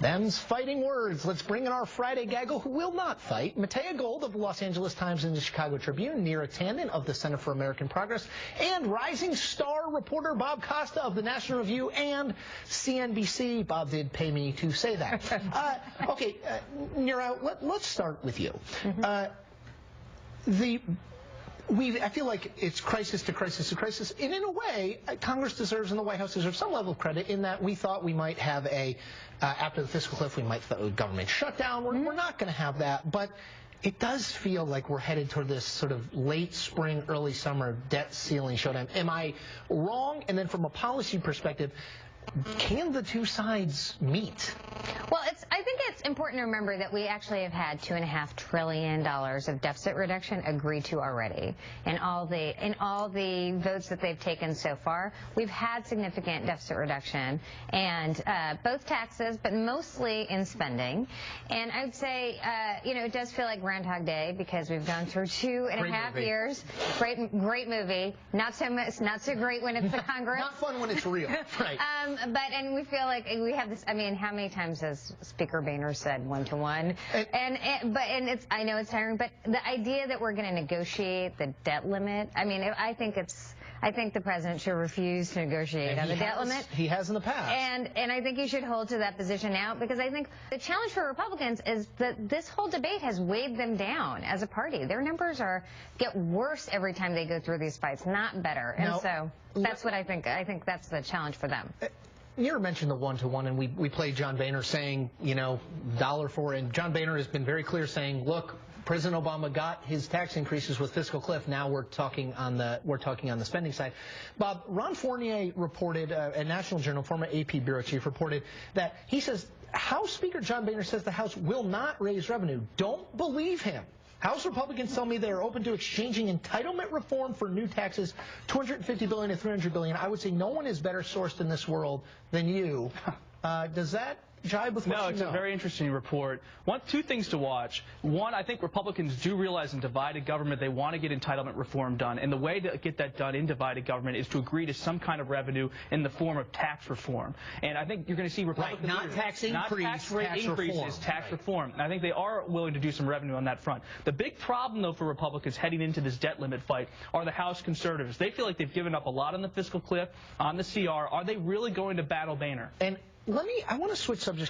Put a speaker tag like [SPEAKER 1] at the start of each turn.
[SPEAKER 1] Them's fighting words. Let's bring in our Friday gaggle who will not fight. Matea Gold of the Los Angeles Times and the Chicago Tribune, Neera Tanden of the Center for American Progress, and rising star reporter Bob Costa of the National Review and CNBC. Bob did pay me to say that. Okay, Neera, let's start with you. I feel like it's crisis to crisis to crisis, and in a way, Congress deserves and the White House deserves some level of credit in that we thought we might have after the fiscal cliff, we might have a government shutdown. We're not going to have that, but it does feel like we're headed toward this sort of late spring, early summer debt ceiling showdown. Am I wrong? And then from a policy perspective, can the two sides meet?
[SPEAKER 2] Well, I think it's important to remember that we actually have had $2.5 trillion of deficit reduction agreed to already. In all the votes that they've taken so far, we've had significant deficit reduction, and both taxes, but mostly in spending. And I would say, it does feel like Groundhog Day because we've gone through 2.5 years. Great movie. Not so great when it's the Congress.
[SPEAKER 1] Not fun when it's real. Right.
[SPEAKER 2] And we feel like we have this. I mean, how many times has Speaker Boehner said 1-to-1? I know it's tiring, but the idea that we're going to negotiate the debt limit. I mean, I think the president should refuse to negotiate on the debt limit.
[SPEAKER 1] He has in the past.
[SPEAKER 2] And I think he should hold to that position now, because I think the challenge for Republicans is that this whole debate has weighed them down as a party. Their numbers get worse every time they go through these fights, not better. And so that's what I think. I think that's the challenge for them.
[SPEAKER 1] Neera mentioned the 1-to-1, and we played John Boehner saying, $1 and John Boehner has been very clear saying, look, President Obama got his tax increases with fiscal cliff. Now we're talking on the spending side. Bob, Ron Fournier reported, a National Journal, former AP bureau chief, reported that he says House Speaker John Boehner says the House will not raise revenue. Don't believe him. House Republicans tell me they are open to exchanging entitlement reform for new taxes, $250 billion to $300 billion. I would say no one is better sourced in this world than you. Does that jibe with what you know?
[SPEAKER 3] No, it's a very interesting report. Two things to watch. One, I think Republicans do realize in divided government they want to get entitlement reform done, and the way to get that done in divided government is to agree to some kind of revenue in the form of tax reform. And I think you're going to see Republican
[SPEAKER 1] not tax increase,
[SPEAKER 3] not tax rate increases, tax reform. And I think they are willing to do some revenue on that front. The big problem, though, for Republicans heading into this debt limit fight are the House conservatives. They feel like they've given up a lot on the fiscal cliff, on the CR. Are they really going to battle Boehner?
[SPEAKER 1] And I want to switch subjects.